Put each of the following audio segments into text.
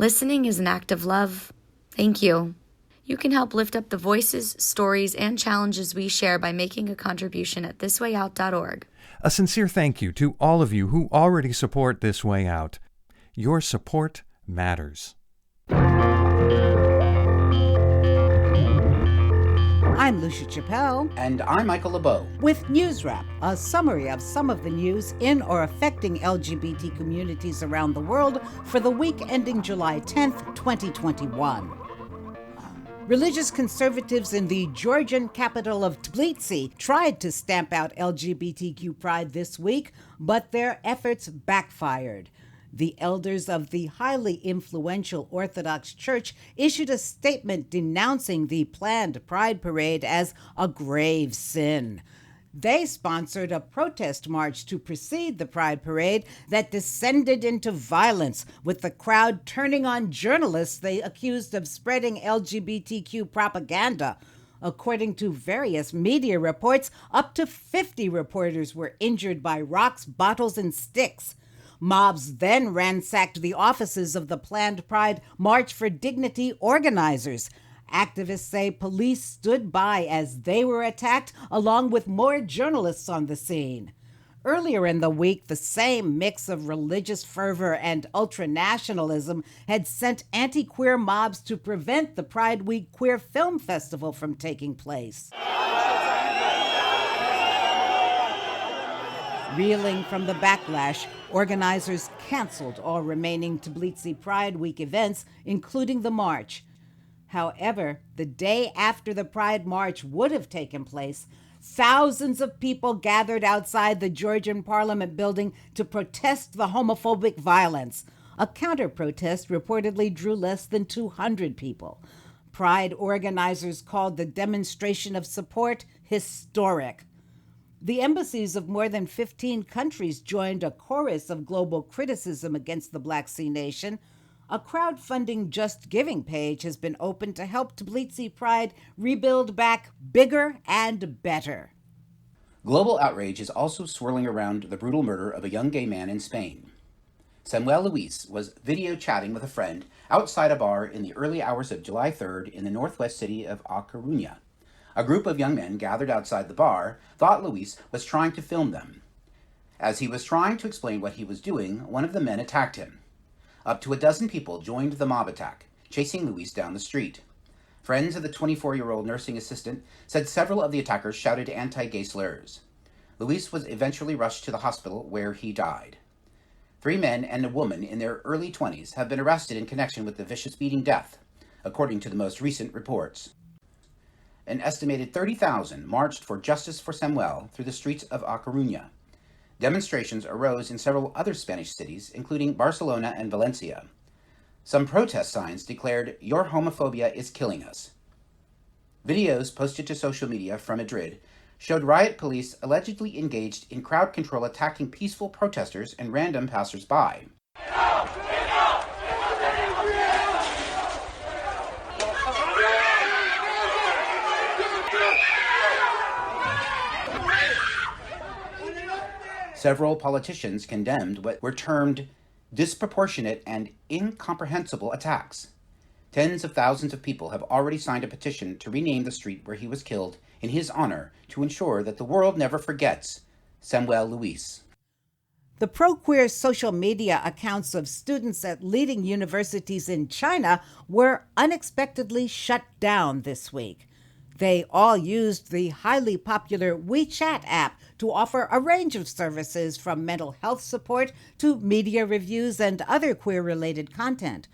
Listening is an act of love. Thank you. You can help lift up the voices, stories, and challenges we share by making a contribution at thiswayout.org. A sincere thank you to all of you who already support This Way Out. Your support matters. I'm Lucia Chappelle. And I'm Michael LeBeau. With NewsWrap, a summary of some of the news in or affecting LGBT communities around the world for the week ending July 10th, 2021. Religious conservatives in the Georgian capital of Tbilisi tried to stamp out LGBTQ pride this week, but their efforts backfired. The elders of the highly influential Orthodox Church issued a statement denouncing the planned Pride Parade as a grave sin. They sponsored a protest march to precede the Pride Parade that descended into violence, with the crowd turning on journalists they accused of spreading LGBTQ propaganda. According to various media reports, up to 50 reporters were injured by rocks, bottles, and sticks. Mobs then ransacked the offices of the planned Pride March for Dignity organizers. Activists say police stood by as they were attacked, along with more journalists on the scene. Earlier in the week, the same mix of religious fervor and ultranationalism had sent anti-queer mobs to prevent the Pride Week Queer Film Festival from taking place. Reeling from the backlash, organizers canceled all remaining Tbilisi Pride Week events, including the march. However, the day after the Pride March would have taken place, thousands of people gathered outside the Georgian Parliament building to protest the homophobic violence. A counter-protest reportedly drew less than 200 people. Pride organizers called the demonstration of support historic. The embassies of more than 15 countries joined a chorus of global criticism against the Black Sea nation. A crowdfunding Just Giving page has been opened to help Tbilisi Pride rebuild back bigger and better. Global outrage is also swirling around the brutal murder of a young gay man in Spain. Samuel Luiz was video chatting with a friend outside a bar in the early hours of July 3rd in the northwest city of A Coruña. A group of young men gathered outside the bar thought Luiz was trying to film them. As he was trying to explain what he was doing, one of the men attacked him. Up to a dozen people joined the mob attack, chasing Luiz down the street. Friends of the 24-year-old nursing assistant said several of the attackers shouted anti-gay slurs. Luiz was eventually rushed to the hospital, where he died. 3 men and a woman in their early 20s have been arrested in connection with the vicious beating death, according to the most recent reports. An estimated 30,000 marched for justice for Samuel through the streets of A Coruña. Demonstrations arose in several other Spanish cities, including Barcelona and Valencia. Some protest signs declared, "Your homophobia is killing us." Videos posted to social media from Madrid showed riot police allegedly engaged in crowd control, attacking peaceful protesters and random passers-by. Several politicians condemned what were termed disproportionate and incomprehensible attacks. Tens of thousands of people have already signed a petition to rename the street where he was killed in his honor to ensure that the world never forgets Samuel Luiz. The pro-queer social media accounts of students at leading universities in China were unexpectedly shut down this week. They all used the highly popular WeChat app to offer a range of services from mental health support to media reviews and other queer-related content.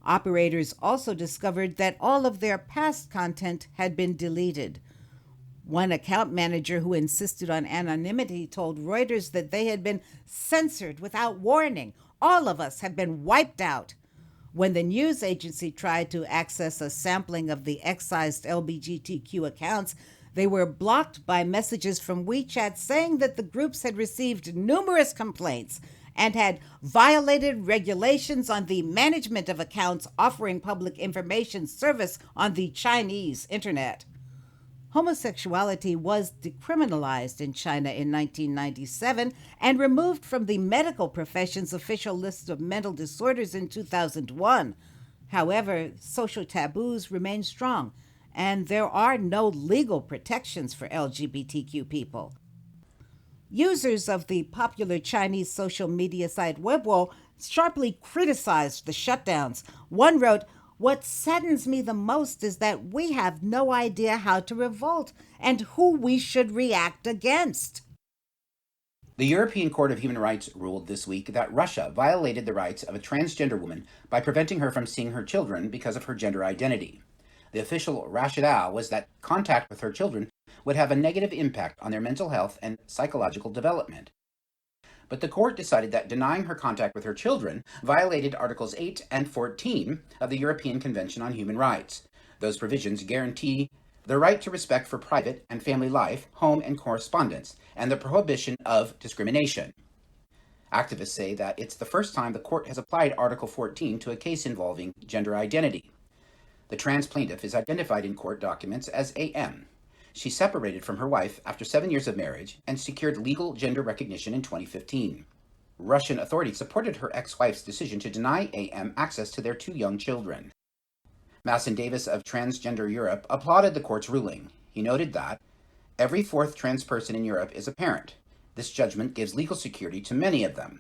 Operators also discovered that all of their past content had been deleted. One account manager who insisted on anonymity told Reuters that they had been censored without warning. All of us have been wiped out. When the news agency tried to access a sampling of the excised LGBTQ accounts, they were blocked by messages from WeChat saying that the groups had received numerous complaints and had violated regulations on the management of accounts offering public information service on the Chinese internet. Homosexuality was decriminalized in China in 1997 and removed from the medical profession's official list of mental disorders in 2001. However, social taboos remain strong, and there are no legal protections for LGBTQ people. Users of the popular Chinese social media site Weibo sharply criticized the shutdowns. One wrote, "What saddens me the most is that we have no idea how to revolt and who we should react against." The European Court of Human Rights ruled this week that Russia violated the rights of a transgender woman by preventing her from seeing her children because of her gender identity. The official rationale was that contact with her children would have a negative impact on their mental health and psychological development. But the court decided that denying her contact with her children violated Articles 8 and 14 of the European Convention on Human Rights. Those provisions guarantee the right to respect for private and family life, home and correspondence, and the prohibition of discrimination. Activists say that it's the first time the court has applied Article 14 to a case involving gender identity. The trans plaintiff is identified in court documents as AM. She separated from her wife after 7 years of marriage and secured legal gender recognition in 2015. Russian authorities supported her ex-wife's decision to deny AM access to their 2 young children. Masson Davis of Transgender Europe applauded the court's ruling. He noted that every 4th trans person in Europe is a parent. This judgment gives legal security to many of them.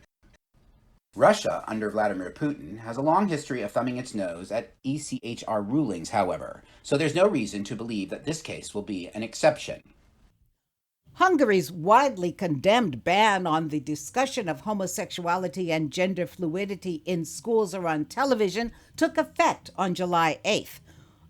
Russia, under Vladimir Putin, has a long history of thumbing its nose at ECHR rulings, however, so there's no reason to believe that this case will be an exception. Hungary's widely condemned ban on the discussion of homosexuality and gender fluidity in schools or on television took effect on July 8th.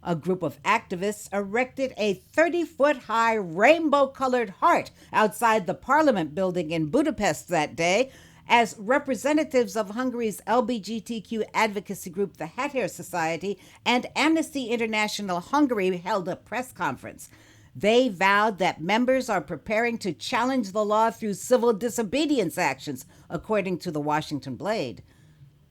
A group of activists erected a 30-foot-high rainbow-colored heart outside the Parliament building in Budapest that day, as representatives of Hungary's LGBTQ advocacy group, the Het Society, and Amnesty International Hungary held a press conference. They vowed that members are preparing to challenge the law through civil disobedience actions, according to the Washington Blade.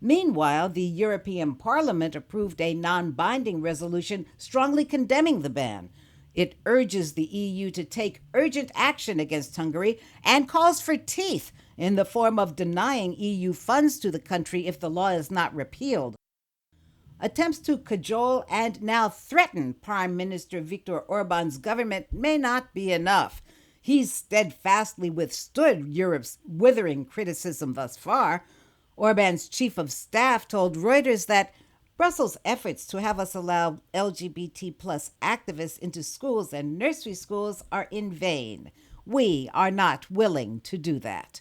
Meanwhile, the European Parliament approved a non-binding resolution strongly condemning the ban. It urges the EU to take urgent action against Hungary and calls for teeth in the form of denying EU funds to the country if the law is not repealed. Attempts to cajole and now threaten Prime Minister Viktor Orban's government may not be enough. He's steadfastly withstood Europe's withering criticism thus far. Orban's chief of staff told Reuters that Brussels' efforts to have us allow LGBT plus activists into schools and nursery schools are in vain. We are not willing to do that.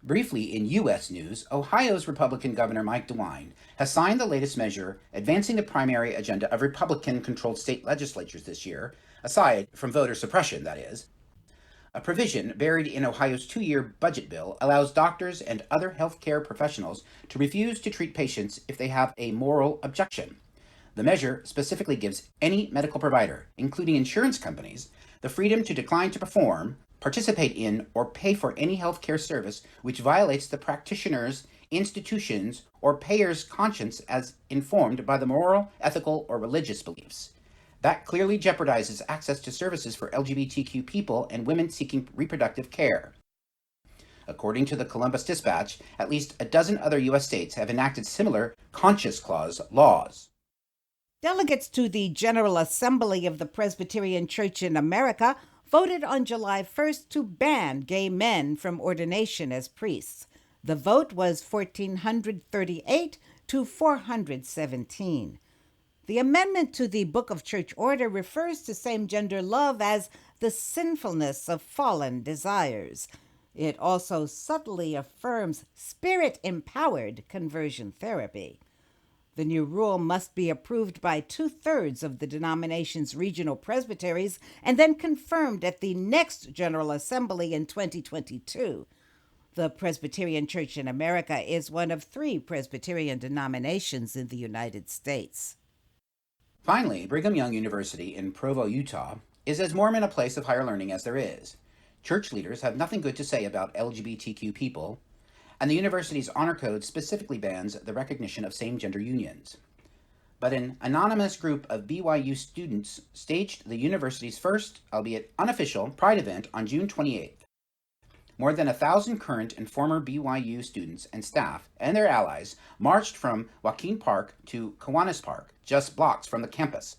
Briefly, in U.S. news, Ohio's Republican Governor Mike DeWine has signed the latest measure advancing the primary agenda of Republican-controlled state legislatures this year, aside from voter suppression, that is. A provision buried in Ohio's 2-year budget bill allows doctors and other healthcare professionals to refuse to treat patients if they have a moral objection. The measure specifically gives any medical provider, including insurance companies, the freedom to decline to perform, participate in, or pay for any healthcare service which violates the practitioner's, institution's, or payer's conscience as informed by the moral, ethical, or religious beliefs. That clearly jeopardizes access to services for LGBTQ people and women seeking reproductive care. According to the Columbus Dispatch, at least a dozen other U.S. states have enacted similar Conscience Clause laws. Delegates to the General Assembly of the Presbyterian Church in America voted on July 1st to ban gay men from ordination as priests. The vote was 1,438 to 417. The amendment to the Book of Church Order refers to same-gender love as the sinfulness of fallen desires. It also subtly affirms spirit-empowered conversion therapy. The new rule must be approved by 2/3 of the denomination's regional presbyteries and then confirmed at the next General Assembly in 2022. The Presbyterian Church in America is one of 3 Presbyterian denominations in the United States. Finally, Brigham Young University in Provo, Utah, is as Mormon a place of higher learning as there is. Church leaders have nothing good to say about LGBTQ people, and the university's honor code specifically bans the recognition of same-gender unions. but an anonymous group of BYU students staged the university's first, albeit unofficial, Pride event on June 28th. More than 1,000 current and former BYU students and staff and their allies marched from Joaquin Park to Kiwanis Park, just blocks from the campus.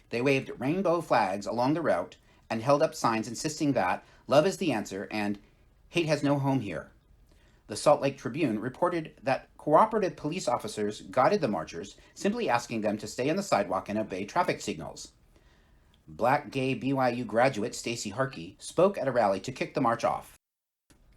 They waved rainbow flags along the route and held up signs insisting that love is the answer and hate has no home here. The Salt Lake Tribune reported that cooperative police officers guided the marchers, simply asking them to stay on the sidewalk and obey traffic signals. Black gay BYU graduate Stacy Harkey spoke at a rally to kick the march off.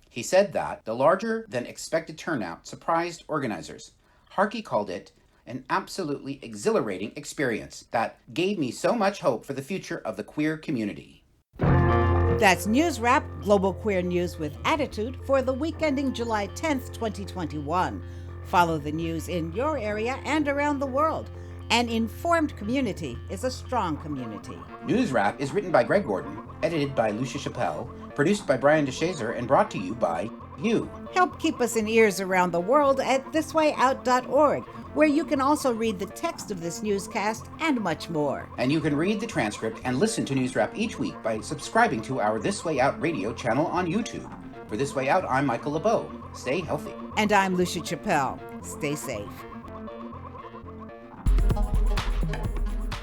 He said that the larger than expected turnout surprised organizers. Harkey called it an absolutely exhilarating experience that gave me so much hope for the future of the queer community. That's NewsWrap, Global Queer News with Attitude for the week ending July 10th, 2021. Follow the news in your area and around the world. An informed community is a strong community. NewsWrap is written by Greg Gordon, edited by Lucia Chappelle, produced by Brian DeShazer, and brought to you by you. Help keep us in ears around the world at thiswayout.org, where you can also read the text of this newscast and much more. And you can read the transcript and listen to NewsWrap each week by subscribing to our This Way Out radio channel on YouTube. For This Way Out, I'm Michael LeBeau. Stay healthy. And I'm Lucia Chappelle. Stay safe.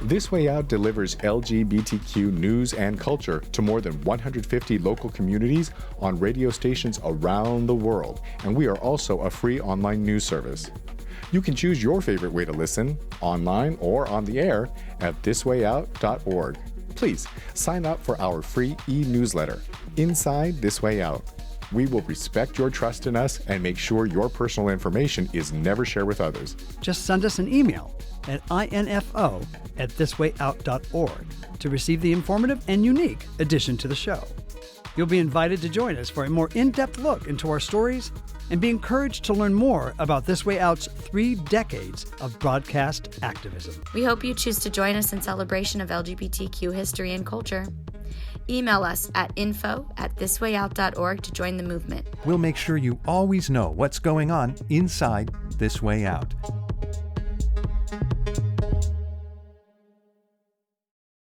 This Way Out delivers LGBTQ news and culture to more than 150 local communities on radio stations around the world, and we are also a free online news service. You can choose your favorite way to listen, online or on the air, at thiswayout.org. Please sign up for our free e-newsletter, Inside This Way Out. We will respect your trust in us and make sure your personal information is never shared with others. Just send us an email at info@thiswayout.org to receive the informative and unique addition to the show. You'll be invited to join us for a more in-depth look into our stories and be encouraged to learn more about This Way Out's 3 decades of broadcast activism. We hope you choose to join us in celebration of LGBTQ history and culture. Email us at info@thiswayout.org to join the movement. We'll make sure you always know what's going on inside This Way Out.